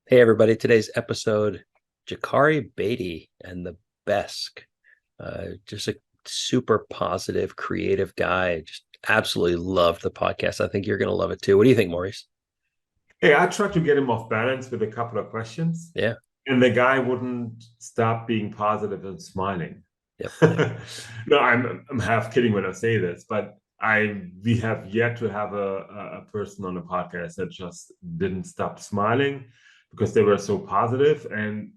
Hey everybody, today's episode, JoCari Beattie and the Besk. Just a super positive, creative guy. Just absolutely loved the podcast. I think you're going to love it too. What do you think, Maurice? Hey, I tried to get him off balance with a couple of questions, Yeah. and the guy wouldn't stop being positive and smiling. Yep. No, I'm half kidding when I say this, but we have yet to have a person on the podcast that just didn't stop smiling because they were so positive, and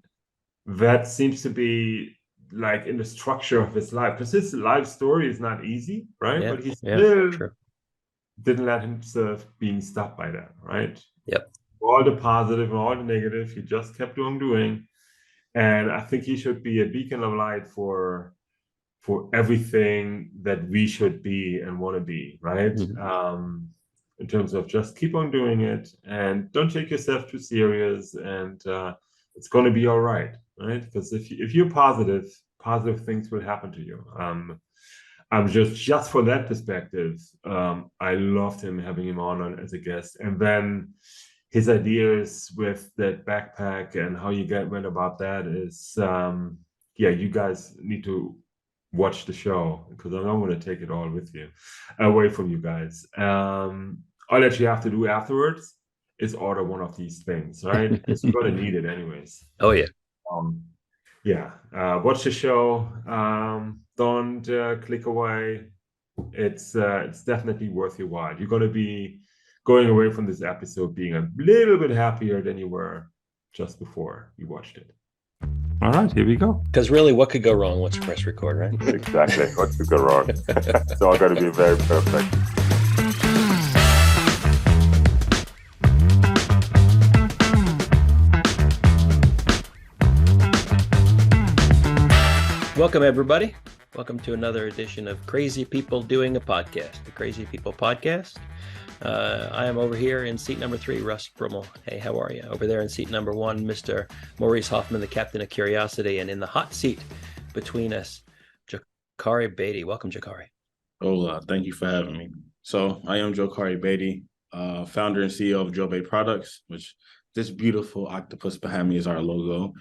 that seems to be like in the structure of his life because his life story is not easy, right? Yeah. But he Yeah. still True. didn't let himself being stopped by that, right? Yep. All the positive and all the negative, he just kept on doing. And I think he should be a beacon of light for everything that we should be and want to be, right? Mhm. In terms of just keep on doing it and don't take yourself too serious, and it's going to be all right, right? Because if you're positive, positive things will happen to you. I'm just for that perspective, I loved him having him on as a guest, and then his ideas with that backpack and how you went about that is, yeah, you guys need to watch the show because I'm not going to take it all with you, away from you guys. All that you have to do afterwards is order one of these things, right? Because you're going to need it anyways. Oh yeah. Um, yeah, watch the show. Don't click away. It's definitely worth your while. You're going to be going away from this episode being a little bit happier than you were just before you watched it. All right, here we go. Because really, what could go wrong once you press record, right? Exactly. What could go wrong? It's all going to be very perfect. Welcome, everybody. Welcome to another edition of Crazy People Doing a Podcast, the Crazy People Podcast. I am over here in seat number 3, Russ Brummel. Hey, how are you? Over there in seat number 1, Mr. Maurice Hoffman, the captain of curiosity. And in the hot seat between us, JoCari Beattie. Welcome, JoCari. Hola, thank you for having me. So I am JoCari Beattie, founder and CEO of JoBé Products, which this beautiful octopus behind me is our logo.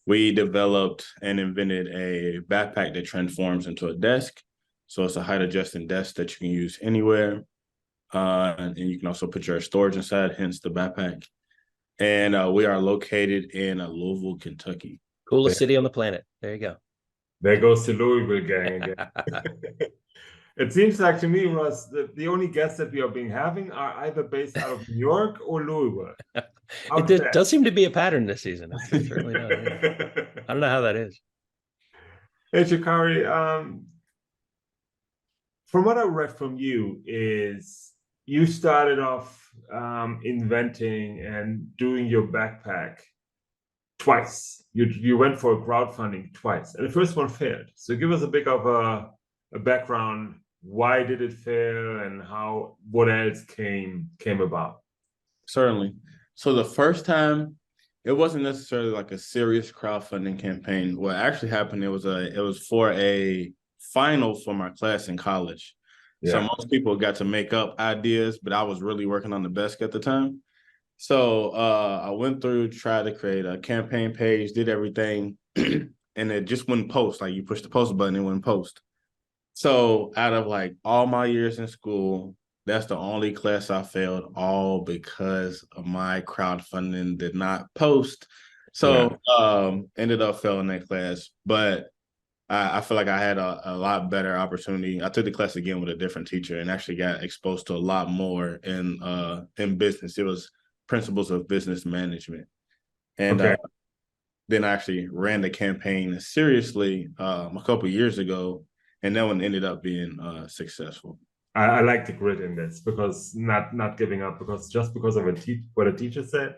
We developed and invented a backpack that transforms into a desk. So it's a height adjusting desk that you can use anywhere. And you can also put your storage inside, hence the backpack. And we are located in Louisville, Kentucky. Coolest city on the planet. There you go. There goes the Louisville gang again. It seems like to me, Russ, the only guests that we are being having are either based out of New York or Louisville. It does seem to be a pattern this season. It certainly does. I don't know how that is. Hey, JoCari, from what I read from you is you started off inventing and doing your backpack twice. You went for crowdfunding twice, and the first one failed. So give us a bit of a background. Why did it fail, and what else came about? Certainly. So the first time, it wasn't necessarily like a serious crowdfunding campaign. What actually happened, it was for a final for my class in college. Yeah. So most people got to make up ideas, but I was really working on the Besk at the time. So I went through, tried to create a campaign page, did everything, and it just wouldn't post. Like you push the post button, it wouldn't post. So out of like all my years in school, that's the only class I failed, all because of my crowdfunding did not post. So ended up failing that class. But I feel like I had a lot better opportunity. I took the class again with a different teacher and actually got exposed to a lot more in business. It was principles of business management. And then I actually ran the campaign seriously a couple of years ago, and that one ended up being successful. I like the grit in this because not giving up because just because of what a teacher said.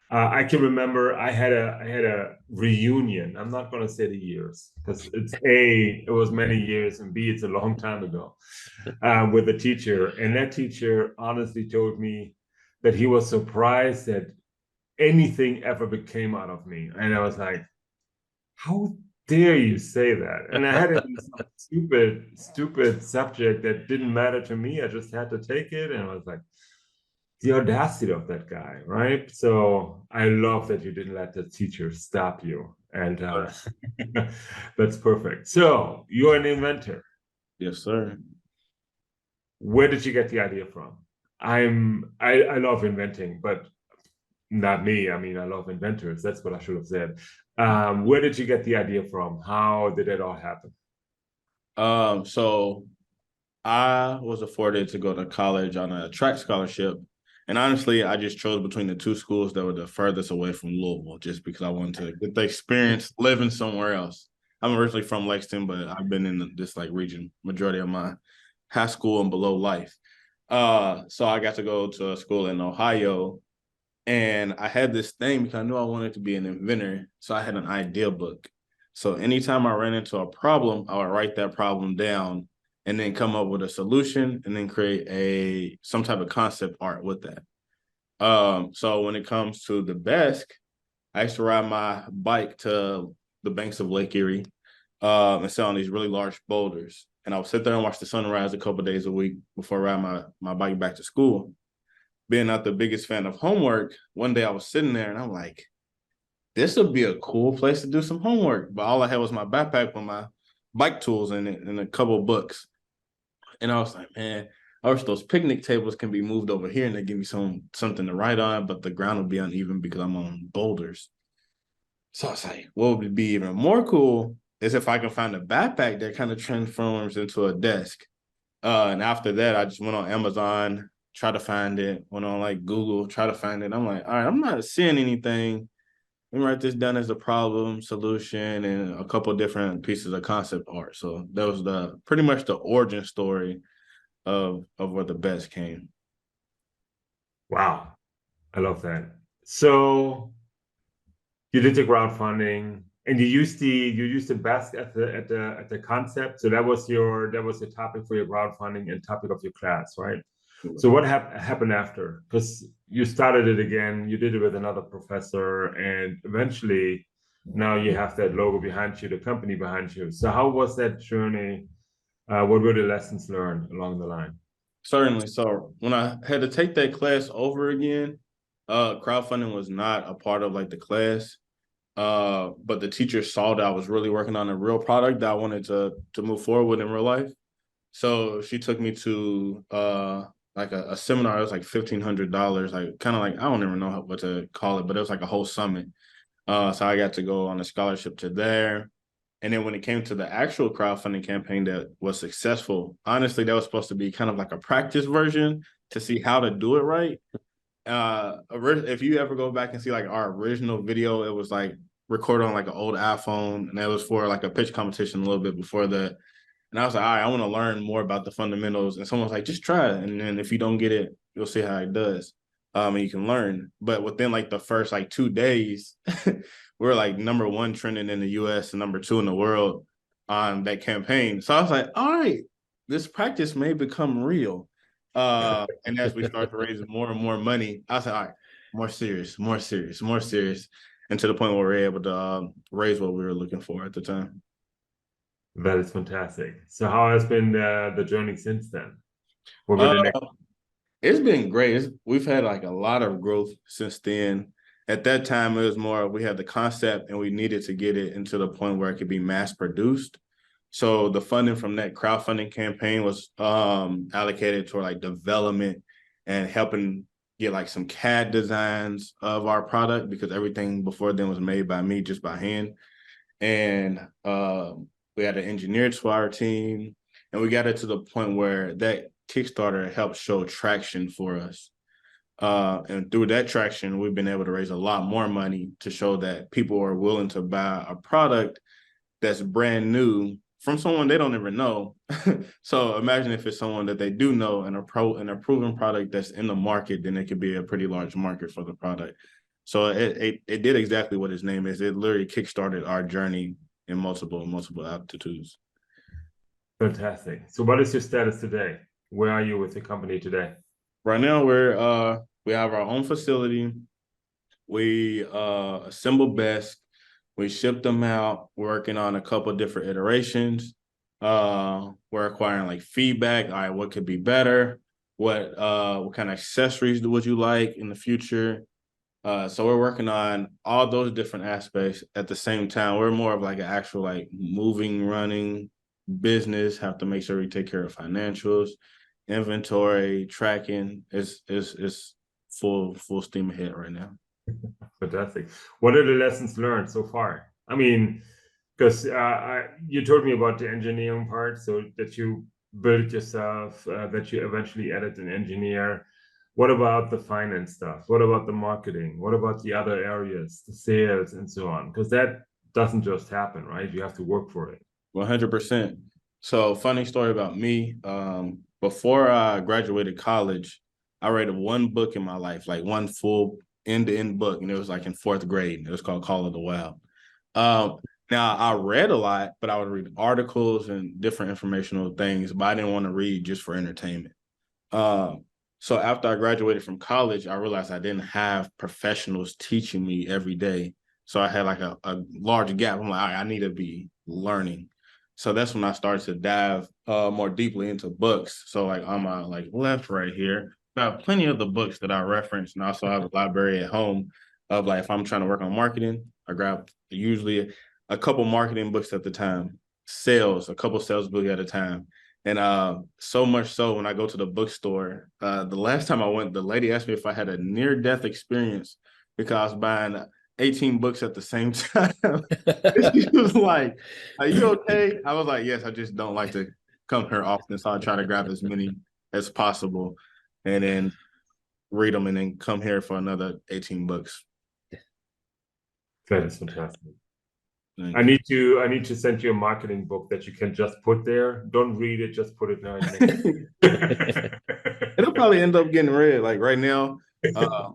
I can remember I had a reunion. I'm not going to say the years because it was many years, and B, it's a long time ago, with a teacher. And that teacher honestly told me that he was surprised that anything ever became out of me. And I was like, how dare you say that? And I had it in some stupid subject that didn't matter to me. I just had to take it. And I was like, the audacity of that guy, right? So I love that you didn't let the teacher stop you. And that's perfect. So you're an inventor. Yes, sir. Where did you get the idea from? I love inventing, but not me. I mean, I love inventors. That's what I should have said. Where did you get the idea from? How did it all happen? So I was afforded to go to college on a track scholarship. And honestly, I just chose between the two schools that were the furthest away from Louisville, just because I wanted to get the experience living somewhere else. I'm originally from Lexington, but I've been in this like region majority of my high school and below life. So I got to go to a school in Ohio, and I had this thing because I knew I wanted to be an inventor. So I had an idea book. So anytime I ran into a problem, I would write that problem down and then come up with a solution and then create some type of concept art with that. So when it comes to the Besk, I used to ride my bike to the banks of Lake Erie and sit on these really large boulders. And I would sit there and watch the sunrise a couple of days a week before I ride my bike back to school. Being not the biggest fan of homework, one day I was sitting there and I'm like, this would be a cool place to do some homework. But all I had was my backpack with my bike tools in it and a couple of books. And I was like, man, I wish those picnic tables can be moved over here and they give me something to write on, but the ground will be uneven because I'm on boulders. So I was like, what would be even more cool is if I can find a backpack that kind of transforms into a desk. And after that, I just went on Amazon, tried to find it, went on like Google, try to find it. I'm like, all right, I'm not seeing anything. Let me write this down as a problem, solution, and a couple of different pieces of concept art. So that was the pretty much the origin story of where the Besk came. Wow, I love that. So you did the crowdfunding, and you used the Besk at the concept. So that was the topic for your crowdfunding and topic of your class, right? So what happened after? Because you started it again, you did it with another professor, and eventually now you have that logo behind you, the company behind you. So how was that journey? What were the lessons learned along the line? Certainly. So when I had to take that class over again, crowdfunding was not a part of like the class. But the teacher saw that I was really working on a real product that I wanted to move forward with in real life. So she took me to like a seminar. It was like $1,500, like kind of like, I don't even know what to call it, but it was like a whole summit. So I got to go on a scholarship to there. And then when it came to the actual crowdfunding campaign that was successful, honestly, that was supposed to be kind of like a practice version to see how to do it right. If you ever go back and see like our original video, it was like recorded on like an old iPhone, and that was for like a pitch competition a little bit before that. And I was like, all right, I want to learn more about the fundamentals. And someone was like, just try it. And then if you don't get it, you'll see how it does. And you can learn. But within like the first like 2 days, we were like #1 trending in the US and #2 in the world on that campaign. So I was like, all right, this practice may become real. And as we start to raise more and more money, I was like, all right, more serious, more serious, more serious. And to the point where we were able to raise what we were looking for at the time. That is fantastic. So how has been the journey since then? What were the next? It's been great. We've had like a lot of growth since then. At that time, it was more we had the concept and we needed to get it into the point where it could be mass produced. So the funding from that crowdfunding campaign was allocated toward like development and helping get like some CAD designs of our product, because everything before then was made by me just by hand. And we had an engineer to our team, and we got it to the point where that Kickstarter helped show traction for us. And through that traction, we've been able to raise a lot more money to show that people are willing to buy a product that's brand new from someone they don't even know. So imagine if it's someone that they do know and a proven product that's in the market, then it could be a pretty large market for the product. So it did exactly what its name is. It literally kickstarted our journey in multiple aptitudes. Fantastic. So what is your status today? Where are you with the company today? Right now we have our own facility. We assemble Besk. We ship them out, working on a couple of different iterations. We're acquiring like feedback. All right, what could be better? what kind of accessories would you like in the future? So we're working on all those different aspects at the same time. We're more of like an actual like moving, running business, have to make sure we take care of financials, inventory, tracking. It's full steam ahead right now. Fantastic. What are the lessons learned so far? I mean, because you told me about the engineering part, so that you built it yourself, that you eventually added an engineer. What about the finance stuff? What about the marketing? What about the other areas, the sales and so on? Because that doesn't just happen, right? You have to work for it. 100%. So funny story about me. Before I graduated college, I read one book in my life, like one full end-to-end book, and it was like in 4th grade. It was called Call of the Wild. Now I read a lot, but I would read articles and different informational things, but I didn't want to read just for entertainment. So after I graduated from college, I realized I didn't have professionals teaching me every day. So I had like a large gap. I'm like, I need to be learning. So that's when I started to dive more deeply into books. So like on my like left right here, I have plenty of the books that I reference, and also have a library at home of like if I'm trying to work on marketing, I grab usually a couple marketing books at the time, a couple sales books at a time. And so much so when I go to the bookstore, the last time I went, the lady asked me if I had a near-death experience because I was buying 18 books at the same time. She was like, "Are you okay?" I was like, "Yes, I just don't like to come here often, so I try to grab as many as possible and then read them and then come here for another 18 books." That is fantastic. I need to send you a marketing book that you can just put there. Don't read it, just put it there. It'll probably end up getting read. Like right now,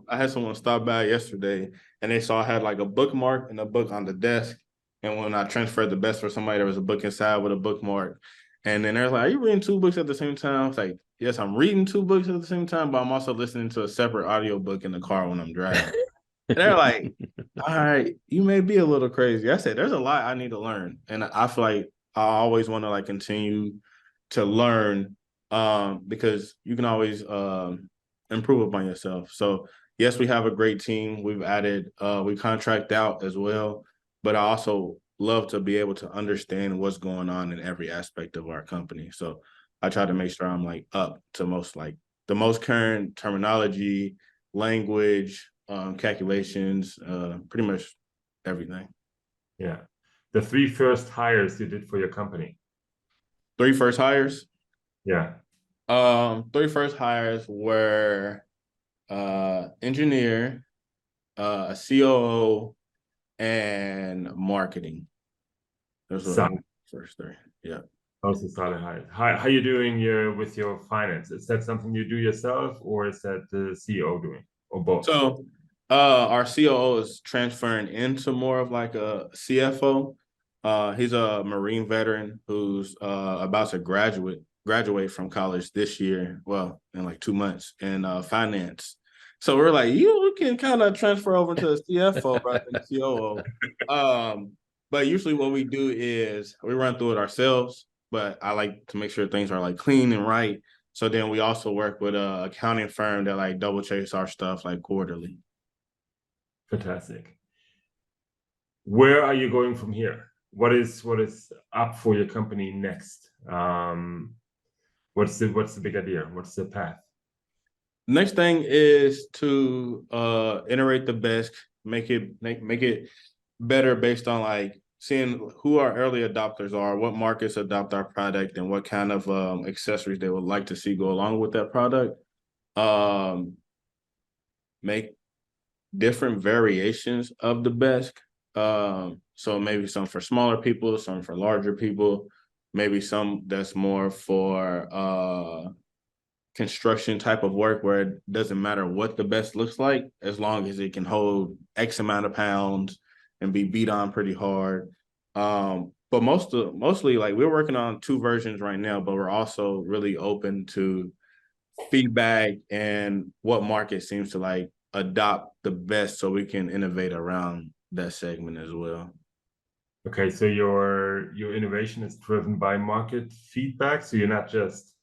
I had someone stop by yesterday and they saw I had like a bookmark and a book on the desk. And when I transferred the best for somebody, there was a book inside with a bookmark. And then they're like, "Are you reading 2 books at the same time?" I was like, "Yes, I'm reading 2 books at the same time, but I'm also listening to a separate audio book in the car when I'm driving." And they're like, "All right, you may be a little crazy." I said, "There's a lot I need to learn." And I feel like I always want to like continue to learn because you can always improve upon yourself. So yes, we have a great team. We've added, we contract out as well, but I also love to be able to understand what's going on in every aspect of our company. So I try to make sure I'm like up to the most current terminology, language, calculations, pretty much everything. Yeah. The 3 first hires you did for your company. 3 first hires? Yeah. 3 first hires were engineer, a COO, and marketing. Those were the first 3. Yeah. Also solid hires. How you doing with your finance? Is that something you do yourself, or is that the CEO doing, or both? So our COO is transferring into more of like a CFO. He's a Marine veteran who's about to graduate from college this year. Well, in like 2 months in finance. So we're like, you can kind of transfer over to a CFO rather than COO. But usually what we do is we run through it ourselves, but I like to make sure things are like clean and right. So then we also work with an accounting firm that like double checks our stuff like quarterly. Fantastic. Where are you going from here? What is up for your company next? What's the big idea? What's the path? Next thing is to iterate the Besk, make it better based on like seeing who our early adopters are, what markets adopt our product, and what kind of accessories they would like to see go along with that product. Make different variations of the Besk. So maybe some for smaller people, some for larger people, maybe some that's more for construction type of work where it doesn't matter what the Besk looks like, as long as it can hold X amount of pounds and be beat on pretty hard. But mostly like we're working on 2 versions right now, but we're also really open to feedback and what market seems to like adopt the best so we can innovate around that segment as well. Okay, so your innovation is driven by market feedback. So you're not just,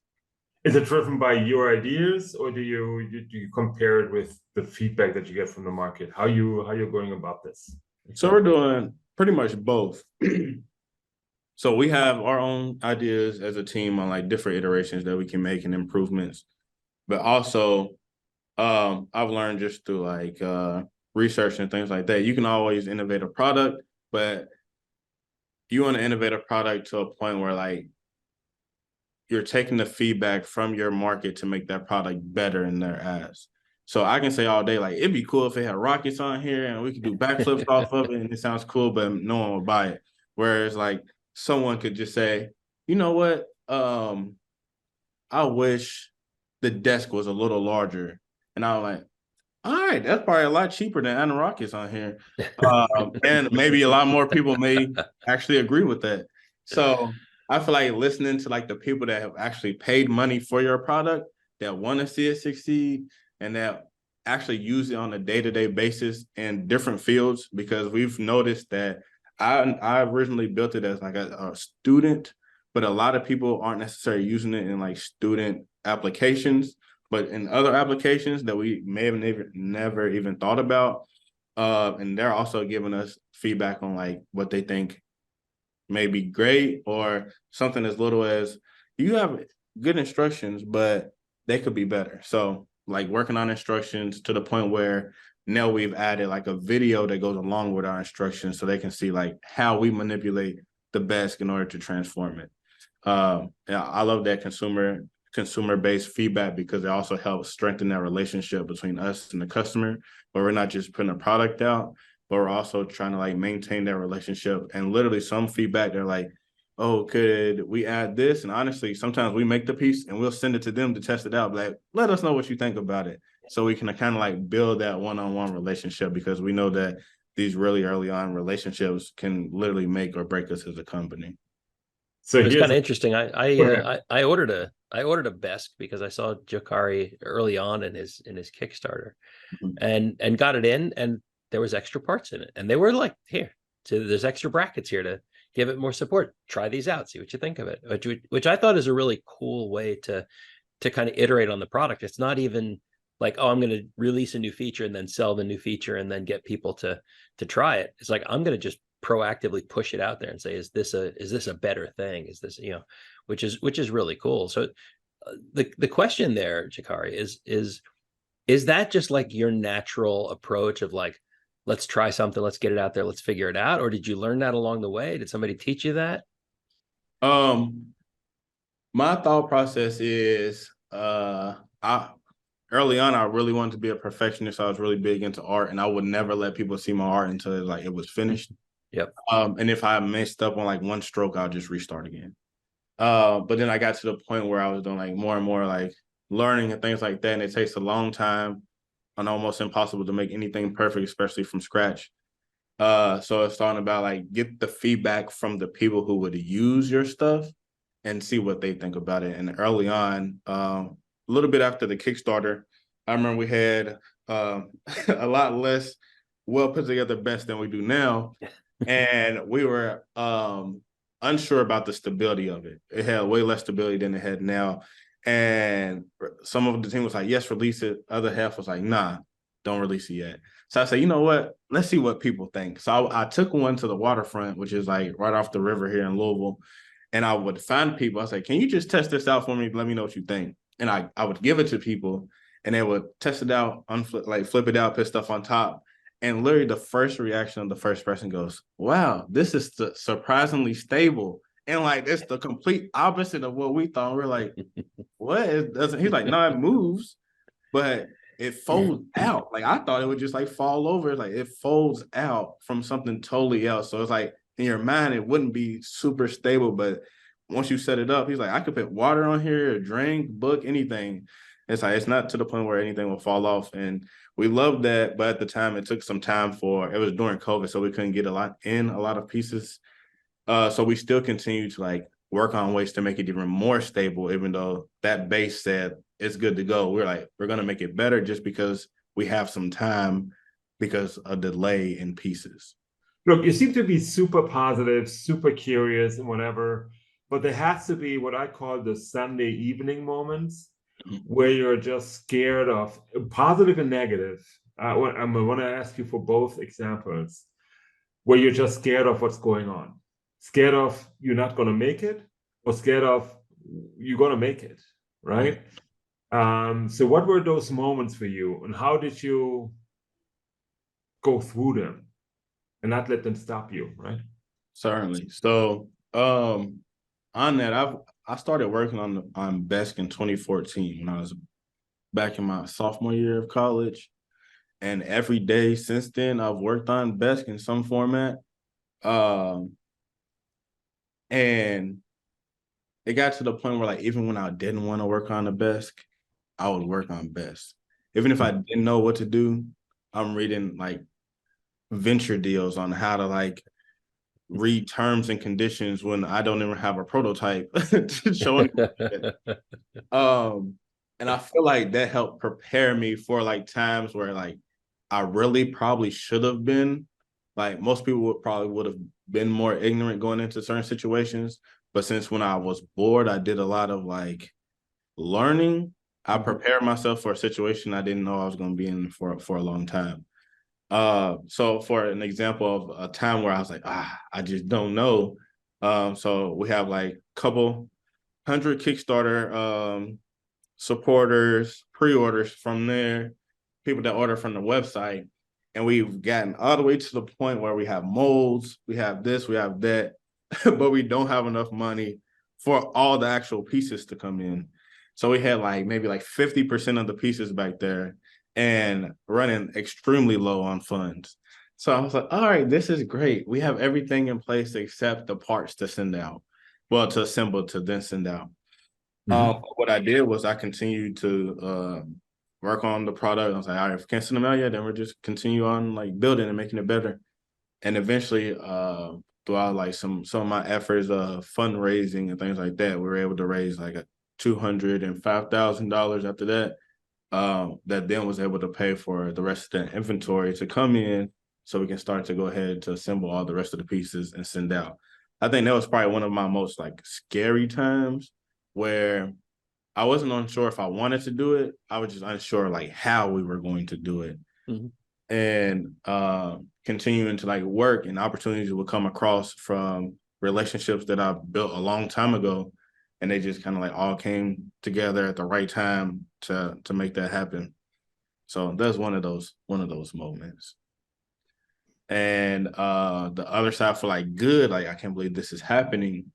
Is it driven by your ideas, or do you compare it with the feedback that you get from the market? How you're going about this? So we're doing pretty much both. So we have our own ideas as a team on like different iterations that we can make and improvements. But also, I've learned just through like research and things like that, you can always innovate a product, but you want to innovate a product to a point where like you're taking the feedback from your market to make that product better in their eyes. So I can say all day, like, it'd be cool if they had rockets on here and we could do backflips off of it and it sounds cool, but no one would buy it. Whereas like someone could just say, you know what? I wish the desk was a little larger. And I'm like, all right, that's probably a lot cheaper than adding rockets on here. And maybe a lot more people may actually agree with that. So I feel like listening to like the people that have actually paid money for your product, that want to see it succeed, and that actually use it on a day-to-day basis in different fields, because we've noticed that I originally built it as like a student, but a lot of people aren't necessarily using it in like student applications, but in other applications that we may have never even thought about. And they're also giving us feedback on like what they think may be great, or something as little as, you have good instructions, but they could be better. So like working on instructions to the point where now we've added like a video that goes along with our instructions so they can see like how we manipulate the Besk in order to transform it. Yeah, I love that consumer-based feedback, because it also helps strengthen that relationship between us and the customer, where we're not just putting a product out, but we're also trying to like maintain that relationship. And literally some feedback, they're like, oh, could we add this? And honestly, sometimes we make the piece and we'll send it to them to test it out. Like, let us know what you think about it. So we can kind of like build that one-on-one relationship, because we know that these really early on relationships can literally make or break us as a company. So It's here's kind of interesting. I ordered a Besk because I saw JoCari early on in his Kickstarter, and got it in, and there was extra parts in it, and they were like, here, there's extra brackets here to give it more support. Try these out, see what you think of it. Which I thought is a really cool way to kind of iterate on the product. It's not even like, oh, I'm going to release a new feature and then sell the new feature and then get people to try it. It's like, I'm going to just proactively push it out there and say, is this a better thing? Is this, which is really cool. So the question there, JoCari, is that just like your natural approach of like, let's try something, let's get it out there, let's figure it out? Or did you learn that along the way? Did somebody teach you that? My thought process is, early on, I really wanted to be a perfectionist. I was really big into art, and I would never let people see my art until like it was finished. Yep. And if I messed up on like one stroke, I'll just restart again. But then I got to the point where I was doing like more and more like learning and things like that, and it takes a long time and almost impossible to make anything perfect, especially from scratch. So it's talking about like get the feedback from the people who would use your stuff and see what they think about it. And early on, a little bit after the Kickstarter, I remember we had a lot less well put together Besk than we do now. And we were unsure about the stability of it. It had way less stability than it had now. And some of the team was like, yes, release it. Other half was like, nah, don't release it yet. So I said, you know what? Let's see what people think. So I took one to the waterfront, which is like right off the river here in Louisville. And I would find people. I was like, can you just test this out for me? Let me know what you think. And I would give it to people, and they would test it out, flip it out, put stuff on top. And literally the first reaction of the first person goes, wow, this is surprisingly stable. And like, it's the complete opposite of what we thought. We're like, what? It doesn't. He's like, no, it moves, but it folds out. Like, I thought it would just like fall over. Like, it folds out from something totally else. So it's like, in your mind, it wouldn't be super stable, but once you set it up, he's like, I could put water on here, a drink, book, anything. It's like, it's not to the point where anything will fall off. And we loved that. But at the time, it took some time it was during COVID, so we couldn't get a lot of pieces. So we still continue to like work on ways to make it even more stable, even though that base said it's good to go. We're like, we're going to make it better just because we have some time, because of delay in pieces. Look, you seem to be super positive, super curious, and whatever. but there has to be what I call the Sunday evening moments where you're just scared of positive and negative. I want to ask you for both examples where you're just scared of what's going on, scared of you're not going to make it, or scared of you're going to make it, right? So what were those moments for you, and how did you go through them and not let them stop you, right? Certainly. So on that, I started working on Besk in 2014 when I was back in my sophomore year of college. And every day since then, I've worked on Besk in some format. And it got to the point where, like, even when I didn't want to work on the Besk, I would work on Besk. Even if I didn't know what to do, I'm reading like venture deals on how to like read terms and conditions when I don't even have a prototype to show it. And I feel like that helped prepare me for like times where like I really probably should have been, like most people would have been more ignorant going into certain situations. But since when I was bored, I did a lot of like learning. I prepared myself for a situation I didn't know I was going to be in for a long time. So for an example of a time where I was like, I just don't know. So we have like a couple hundred Kickstarter supporters, pre-orders from there, people that order from the website. And we've gotten all the way to the point where we have molds, we have this, we have that, but we don't have enough money for all the actual pieces to come in. So we had like maybe like 50% of the pieces back there and running extremely low on funds. So I was like, all right, this is great. We have everything in place except the parts to send out. Well, to assemble to then send out. What I did was I continued to work on the product. I was like, all right, if we can't send them out yet, then we'll just continue on like building and making it better. And eventually, throughout like some of my efforts of fundraising and things like that, we were able to raise like $205,000 after that. That then was able to pay for the rest of the inventory to come in so we can start to go ahead to assemble all the rest of the pieces and send out. I think that was probably one of my most like scary times where I wasn't unsure if I wanted to do it. I was just unsure like how we were going to do it. And continuing to like work and opportunities would come across from relationships that I built a long time ago. And they just kind of like all came together at the right time to make that happen. So that's one of those moments. And the other side for like good, like I can't believe this is happening,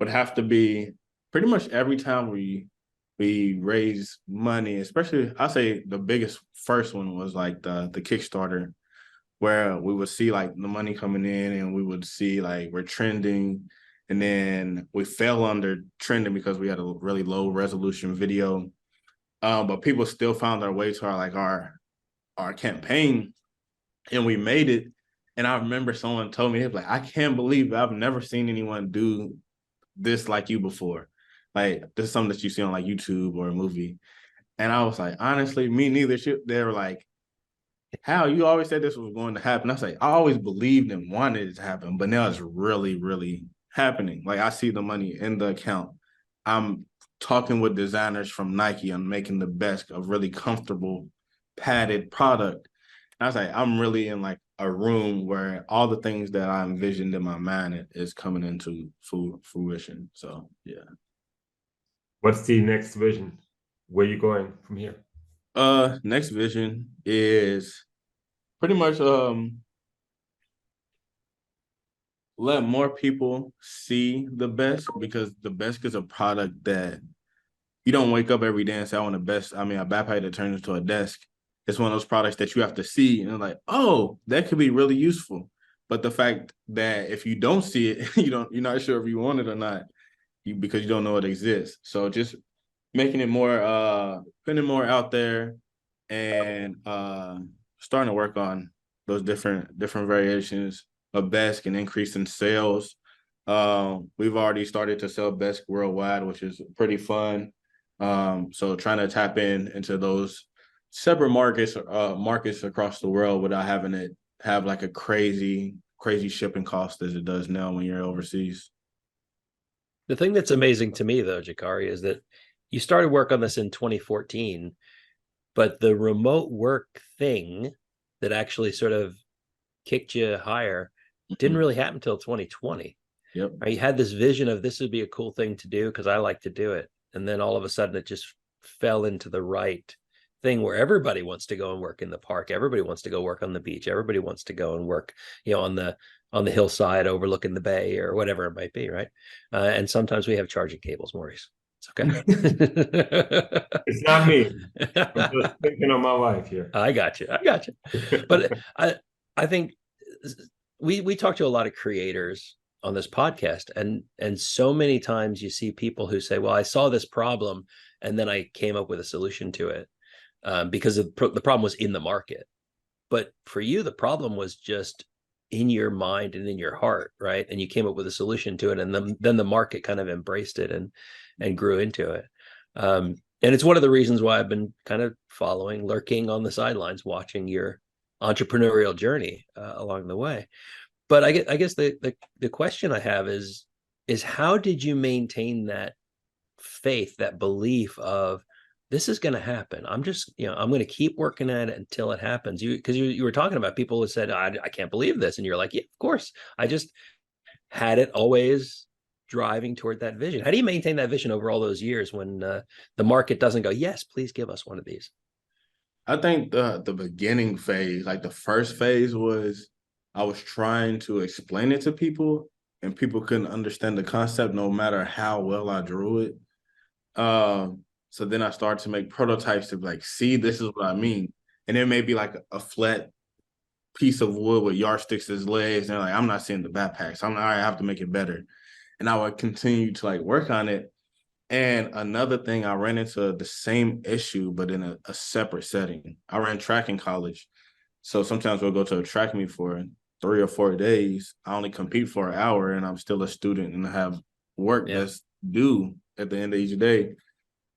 would have to be pretty much every time we raise money, especially I say the biggest first one was like the Kickstarter, where we would see like the money coming in and we would see like we're trending. And then we fell under trending because we had a really low resolution video. But people still found their way to our campaign and we made it. And I remember someone told me, like, I can't believe I've never seen anyone do this like you before. Like, this is something that you see on like YouTube or a movie. And I was like, honestly, me neither. They were like, how? You always said this was going to happen. I was like, I always believed and wanted it to happen, but now it's really, really happening. Like I see the money in the account. I'm talking with designers from Nike on making the best of really comfortable padded product. And I was like, I'm really in like a room where all the things that I envisioned in my mind is coming into fruition. So yeah. What's the next vision? Where are you going from here? Next vision is pretty much let more people see the Besk, because the Besk is a product that you don't wake up every day and say, I want a Besk. I mean, a backpack that turns into a desk. It's one of those products that you have to see and like, oh, that could be really useful. But the fact that if you don't see it, you're not sure if you want it or not, because you don't know it exists. So just making it more, putting it more out there and starting to work on those different variations of Besk and increase in sales. We've already started to sell Besk worldwide, which is pretty fun. So trying to tap into those separate markets across the world without having it have like a crazy shipping cost as it does now when you're overseas. The thing that's amazing to me, though, JoCari, is that you started work on this in 2014, but the remote work thing that actually sort of kicked you higher didn't really happen until 2020. Yep. Right? You had this vision of this would be a cool thing to do because I like to do it. And then all of a sudden it just fell into the right thing where everybody wants to go and work in the park. Everybody wants to go work on the beach. Everybody wants to go and work, on the hillside overlooking the bay or whatever it might be, right? And sometimes we have charging cables, Maurice. It's okay. It's not me. I'm just thinking of my wife here. I got you. But I think we talk to a lot of creators on this podcast, and so many times you see people who say, well, I saw this problem and then I came up with a solution to it because the problem was in the market. But for you, the problem was just in your mind and in your heart, right? And you came up with a solution to it, and then the market kind of embraced it and grew into it. And it's one of the reasons why I've been kind of lurking on the sidelines, watching your entrepreneurial journey along the way. But I guess the question I have is how did you maintain that faith, that belief of this is going to happen? I'm just, I'm going to keep working at it until it happens. Because you were talking about people who said, I can't believe this. And you're like, yeah, of course. I just had it always driving toward that vision. How do you maintain that vision over all those years when the market doesn't go, yes, please give us one of these? I think the beginning phase, like the first phase, was I was trying to explain it to people and people couldn't understand the concept no matter how well I drew it. So then I started to make prototypes to like, see, this is what I mean. And it may be like a flat piece of wood with yardsticks as legs. And they're like, I'm not seeing the backpack. So I have to make it better. And I would continue to like work on it. And another thing, I ran into the same issue, but in a separate setting. I ran track in college. So sometimes we'll go to a track meet for 3 or 4 days. I only compete for an hour and I'm still a student and have work that's due at the end of each day.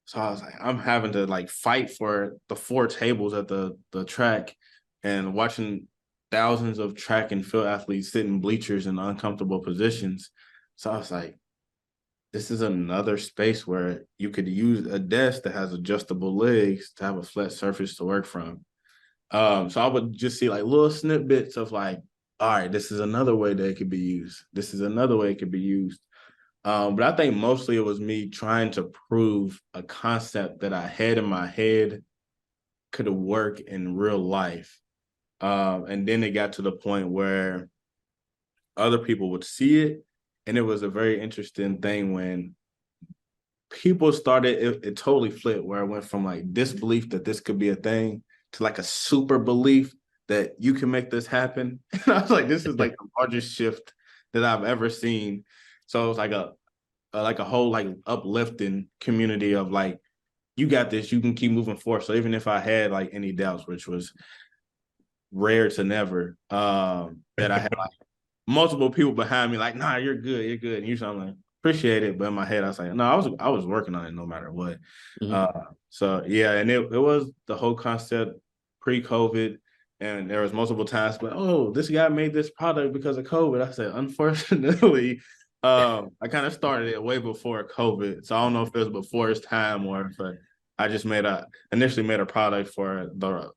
So I was like, I'm having to like fight for the 4 tables at the track and watching thousands of track and field athletes sit in bleachers in uncomfortable positions. So I was like, this is another space where you could use a desk that has adjustable legs to have a flat surface to work from. So I would just see like little snippets of like, all right, this is another way that it could be used. This is another way it could be used. But I think mostly it was me trying to prove a concept that I had in my head could work in real life. And then it got to the point where other people would see it. And it was a very interesting thing when people started, it totally flipped, where I went from like disbelief that this could be a thing to like a super belief that you can make this happen. And I was like, this is like the largest shift that I've ever seen. So it was like a whole like uplifting community of like, you got this, you can keep moving forward. So even if I had like any doubts, which was rare to never, that I had like multiple people behind me like, nah, you're good. And usually I'm like, appreciate it. But in my head, I was like, no, I was working on it no matter what. Mm-hmm. So yeah, and it was the whole concept pre-COVID. And there was multiple times, but this guy made this product because of COVID. I said, unfortunately, I kind of started it way before COVID. So I don't know if it was before his time or if I just initially made a product for the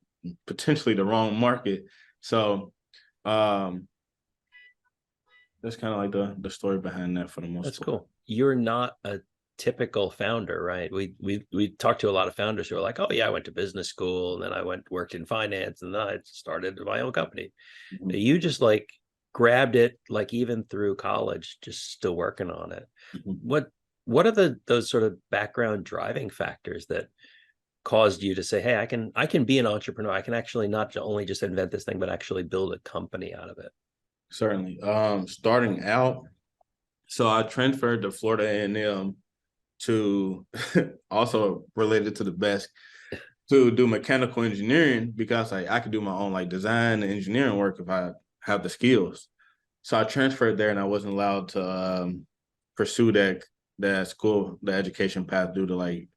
potentially the wrong market. So that's kind of like the story behind that for the most part. That's cool. You're not a typical founder, right? We talked to a lot of founders who are like, oh yeah, I went to business school and then I worked in finance and then I started my own company. Mm-hmm. You just like grabbed it, like even through college, just still working on it. Mm-hmm. What are those sort of background driving factors that caused you to say, hey, I can be an entrepreneur. I can actually not only just invent this thing, but actually build a company out of it? Certainly. Starting out, so I transferred to Florida A&M to also related to the Besk to do mechanical engineering because I could do my own like design and engineering work if I have the skills. So I transferred there and I wasn't allowed to pursue that school, the education path due to like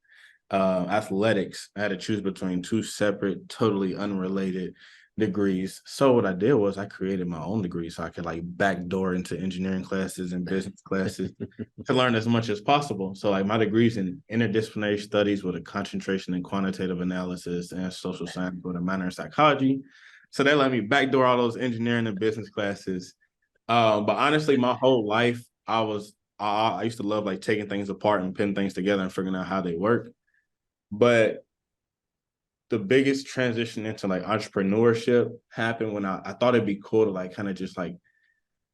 athletics. I had to choose between 2 separate, totally unrelated degrees. So what I did was I created my own degree so I could like backdoor into engineering classes and business classes to learn as much as possible. So like my degree's in interdisciplinary studies with a concentration in quantitative analysis and social science with a minor in psychology. So they let me backdoor all those engineering and business classes. But honestly, my whole life, I used to love like taking things apart and putting things together and figuring out how they work. But the biggest transition into like entrepreneurship happened when I thought it'd be cool to like kind of just like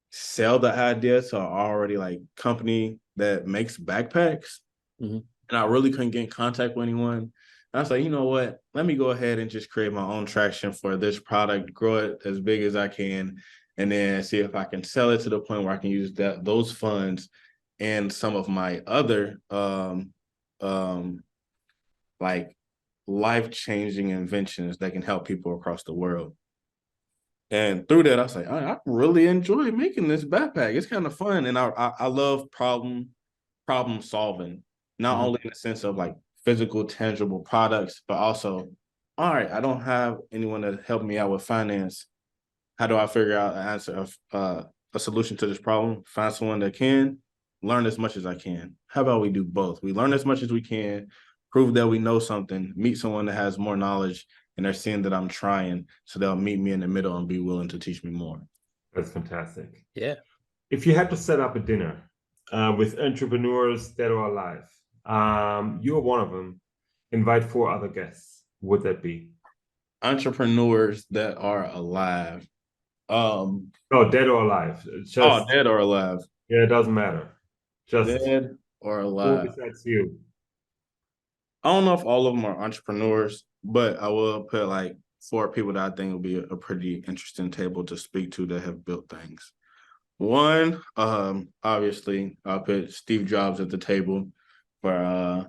sell the idea to an already like company that makes backpacks. Mm-hmm. And I really couldn't get in contact with anyone. And I was like, you know what? Let me go ahead and just create my own traction for this product, grow it as big as I can, and then see if I can sell it to the point where I can use those funds and some of my other like life-changing inventions that can help people across the world. And through that, I was like, I really enjoy making this backpack. It's kind of fun. And I love problem solving, not only in the sense of like physical, tangible products, but also, all right, I don't have anyone to help me out with finance. How do I figure out an answer of a solution to this problem? Find someone that can learn as much as I can. How about we do both? We learn as much as we can, prove that we know something, meet someone that has more knowledge, and they're seeing that I'm trying, so they'll meet me in the middle and be willing to teach me more. That's fantastic. Yeah. If you had to set up a dinner with entrepreneurs dead or alive, you're one of them, invite 4 other guests, who would that be? Entrepreneurs that are alive. No, dead or alive. Dead or alive. Yeah, it doesn't matter. Just dead or alive. Who besides you? I don't know if all of them are entrepreneurs, but I will put like 4 people that I think will be a pretty interesting table to speak to that have built things. One, obviously, I'll put Steve Jobs at the table for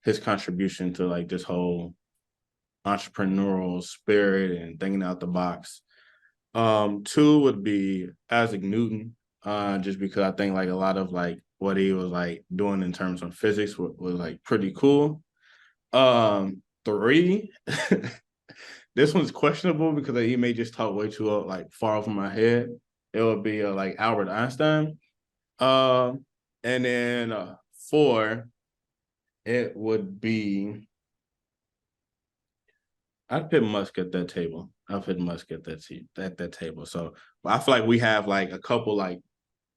his contribution to like this whole entrepreneurial spirit and thinking out the box. 2 would be Isaac Newton, just because I think like a lot of like what he was like doing in terms of physics was like pretty cool. 3, this one's questionable because he may just talk way too like far over my head. It would be like Albert Einstein. And then 4, it would be, I'd put Musk at that table. I'll put Musk at that table. So I feel like we have like a couple like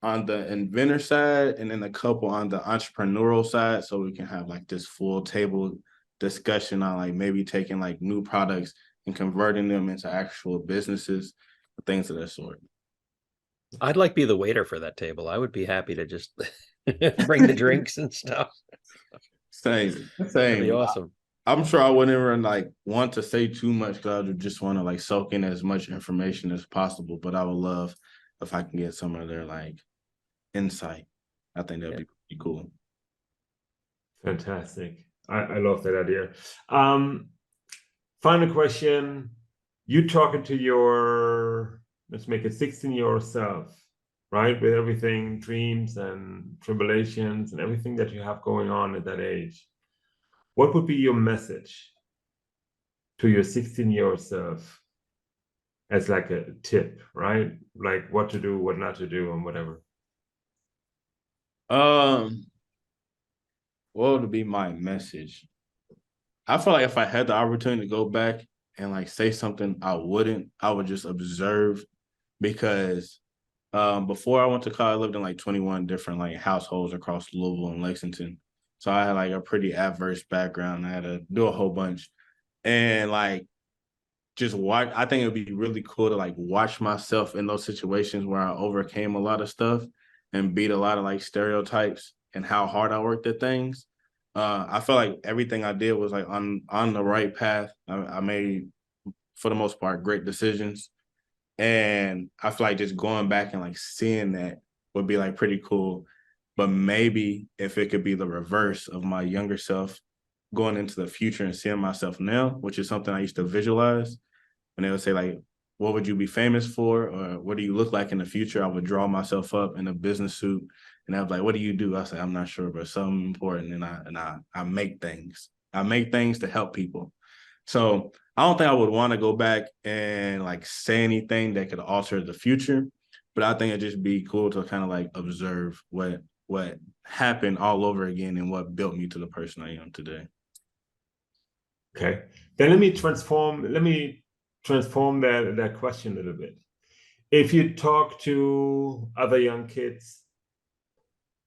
on the inventor side and then a couple on the entrepreneurial side, so we can have like this full table discussion on like maybe taking like new products and converting them into actual businesses, things of that sort. I'd like to be the waiter for that table. I would be happy to just bring the drinks and stuff. Same. That'd be awesome. I'm sure I wouldn't even like want to say too much because I would just want to like soak in as much information as possible. But I would love if I can get some of their like insight. I think that'd be pretty cool. Fantastic. I love that idea. Final question. You talking to your, let's make it 16-year-old self, right? With everything, dreams and tribulations and everything that you have going on at that age. What would be your message to your 16-year-old self as like a tip, right? Like what to do, what not to do, and whatever. What would be my message? I feel like if I had the opportunity to go back and like say something, I would just observe, because before I went to college, I lived in like 21 different like households across Louisville and Lexington. So I had like a pretty adverse background. I had to do a whole bunch. And like just watch, I think it would be really cool to like watch myself in those situations where I overcame a lot of stuff and beat a lot of like stereotypes and how hard I worked at things. I feel like everything I did was like on the right path. I made, for the most part, great decisions. And I feel like just going back and like seeing that would be like pretty cool. But maybe if it could be the reverse of my younger self going into the future and seeing myself now, which is something I used to visualize, when they would say like, what would you be famous for? Or what do you look like in the future? I would draw myself up in a business suit and I was like, what do you do? I say, I'm not sure, but something important. And I make things. I make things to help people. So I don't think I would want to go back and like say anything that could alter the future, but I think it'd just be cool to kind of like observe what happened all over again and what built me to the person I am today. Okay. Then let me transform that question a little bit. If you talk to other young kids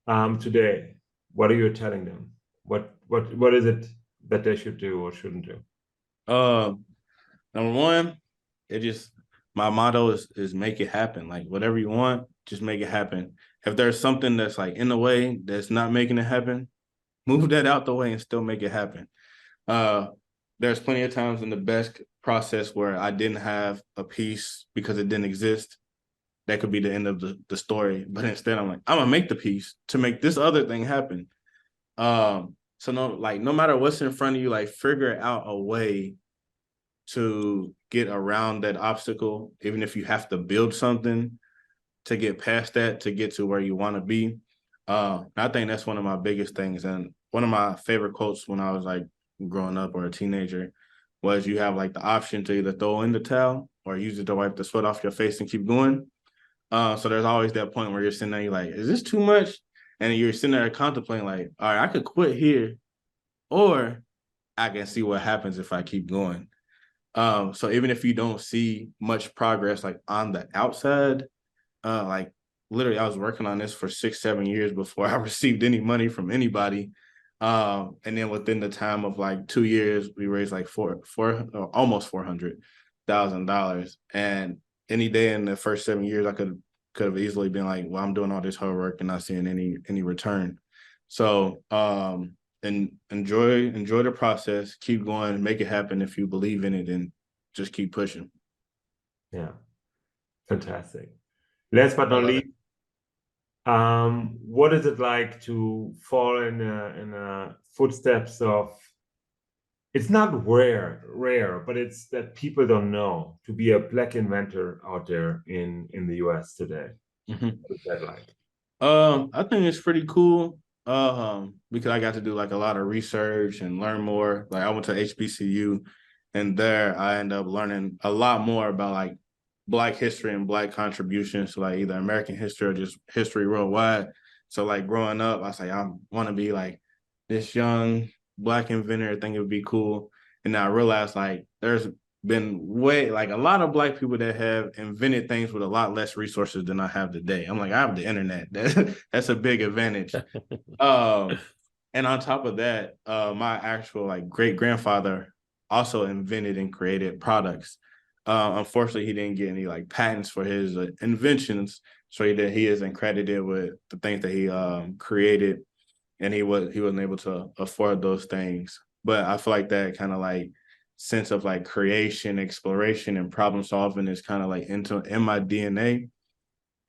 today, what are you telling them? What is it that they should do or shouldn't do? Number one, my motto is make it happen. Like whatever you want, just make it happen. If there's something that's like in the way that's not making it happen, move that out the way and still make it happen. There's plenty of times in the Besk process where I didn't have a piece because it didn't exist. That could be the end of the story. But instead, I'm like, I'm gonna make the piece to make this other thing happen. So no matter what's in front of you, like figure out a way to get around that obstacle, even if you have to build something to get past that, to get to where you want to be. I think that's one of my biggest things. And one of my favorite quotes when I was like growing up or a teenager was, you have like the option to either throw in the towel or use it to wipe the sweat off your face and keep going. So there's always that point where you're sitting there, you're like, is this too much? And you're sitting there contemplating like, all right, I could quit here or I can see what happens if I keep going. So even if you don't see much progress like on the outside, like literally I was working on this for 6-7 years before I received any money from anybody. And then within the time of like 2 years, we raised like almost $400,000. And any day in the first 7 years, I could have easily been like, well, I'm doing all this hard work and not seeing any return. So and enjoy the process, keep going, make it happen if you believe in it, and just keep pushing. Yeah, fantastic. Last but not least, what is it like to fall in the footsteps of, it's not rare, but it's that people don't know, to be a Black inventor out there in the US today? Mm-hmm. What is that like? I think it's pretty cool. Because I got to do like a lot of research and learn more. Like I went to HBCU, and there I ended up learning a lot more about like Black history and Black contributions to like either American history or just history worldwide. So like growing up, I was like, I want to be like this young Black inventor. I think it would be cool. And I realized like there's been a lot of Black people that have invented things with a lot less resources than I have today. I'm like, I have the internet. That's a big advantage. And on top of that, my actual like great grandfather also invented and created products. Unfortunately, he didn't get any like patents for his inventions, so he isn't credited with the things that he created, and he wasn't able to afford those things. But I feel like that kind of like sense of like creation, exploration, and problem solving is kind of like in my DNA,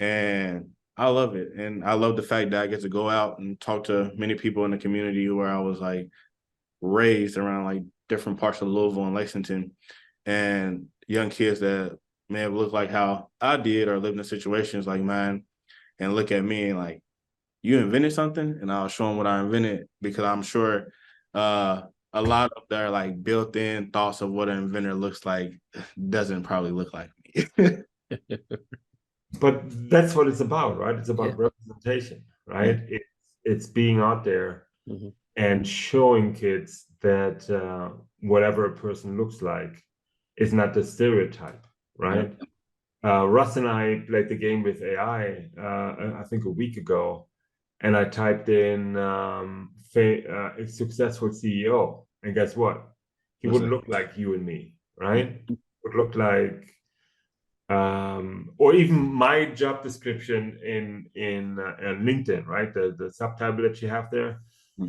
and I love it. And I love the fact that I get to go out and talk to many people in the community where I was like raised around like different parts of Louisville and Lexington, and young kids that may have looked like how I did or lived in situations like mine, and look at me and like, you invented something, and I'll show them what I invented, because I'm sure a lot of their like built-in thoughts of what an inventor looks like doesn't probably look like me. But that's what it's about, right? It's about representation, right? Yeah. It's being out there and showing kids that whatever a person looks like is not the stereotype, right? Russ and I played the game with AI, I think a week ago, and I typed in a successful CEO, and guess what? He wouldn't look like you and me, right? Would look like, or even my job description in LinkedIn, right? The subtitle that you have there.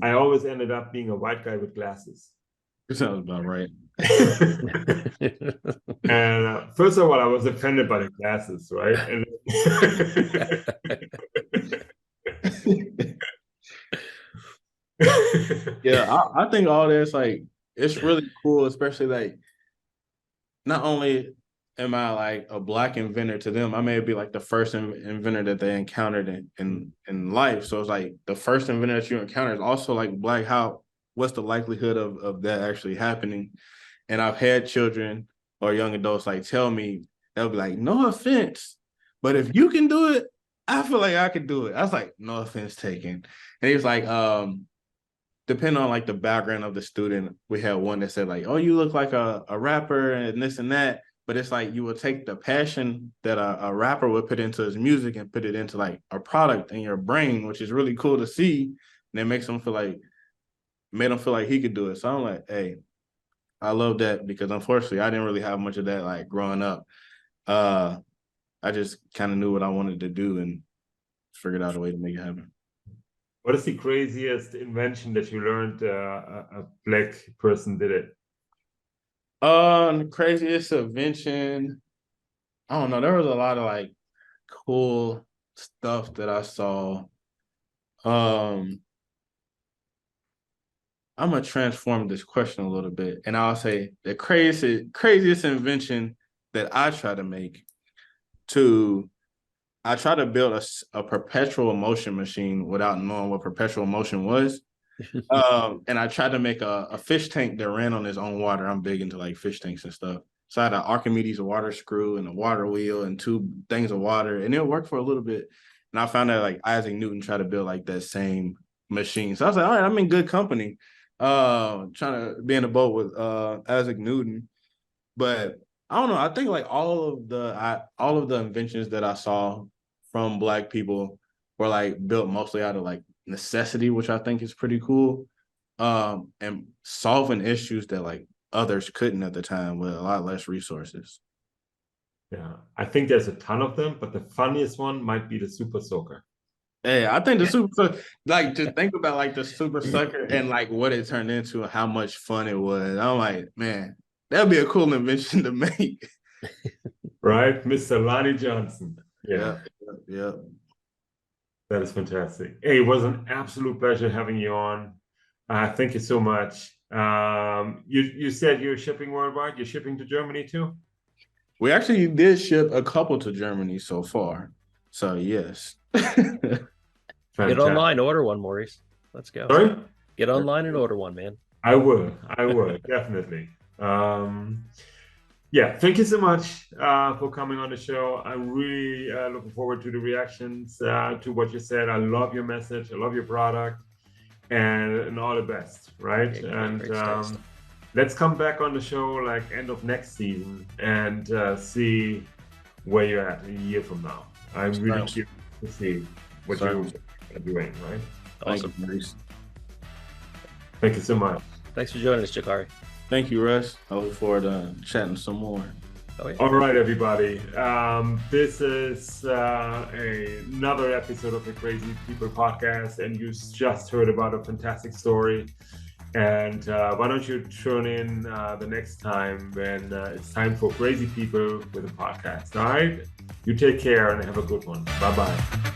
I always ended up being a white guy with glasses. That sounds about right. And first of all, I was offended by the glasses, right? And yeah, I think all this, like, it's really cool, especially like, not only am I like a Black inventor to them, I may be like the first inventor that they encountered in life. So it's like the first inventor that you encounter is also like Black. What's the likelihood of that actually happening? And I've had children or young adults like tell me, they'll be like, no offense, but if you can do it, I feel like I could do it. I was like, no offense taken. And he was like, depending on like the background of the student, we had one that said like, oh, you look like a rapper and this and that. But it's like you will take the passion that a rapper would put into his music and put it into like a product in your brain, which is really cool to see. And it makes him feel like, made him feel like he could do it. So I'm like, hey, I love that, because unfortunately I didn't really have much of that like growing up. I just kind of knew what I wanted to do and figured out a way to make it happen. What is the craziest invention that you learned a Black person did it? The craziest invention, I don't know. There was a lot of like cool stuff that I saw. I'm gonna transform this question a little bit, and I'll say the craziest invention that I try to make. I try to build a perpetual motion machine without knowing what perpetual motion was. And I tried to make a fish tank that ran on its own water. I'm big into like fish tanks and stuff. So I had an Archimedes water screw and a water wheel and 2 things of water, and it worked for a little bit. And I found out like Isaac Newton tried to build like that same machine. So I was like, all right, I'm in good company. Trying to be in a boat with Isaac Newton. But I don't know. I think like all of the inventions that I saw from Black people were like built mostly out of like necessity, which I think is pretty cool. And solving issues that like others couldn't at the time with a lot less resources. Yeah, I think there's a ton of them, but the funniest one might be the super soaker. Hey, I think the super, like, just think about like the super sucker and like what it turned into and how much fun it was. I'm like, man, that'd be a cool invention to make. Right? Mr. Lonnie Johnson. Yeah. That is fantastic. Hey, it was an absolute pleasure having you on. Thank you so much. You said you're shipping worldwide. You're shipping to Germany too? We actually did ship a couple to Germany so far. So yes. Get online, order one, Maurice. Let's go. Sorry? Get online and order one, man. I will, definitely. Yeah, thank you so much for coming on the show. I'm really looking forward to the reactions to what you said. I love your message. I love your product, and all the best, right? Great and let's come back on the show like end of next season and see where you're at a year from now. I'm really curious to see what you're doing, right? Awesome. Thank you so much. Thanks for joining us, JoCari. Thank you, Russ. I look forward to chatting some more. Oh, yeah. All right, everybody. This is another episode of the Crazy People podcast, and you just heard about a fantastic story. And why don't you tune in the next time when it's time for Crazy People with a podcast. All right? You take care and have a good one. Bye-bye.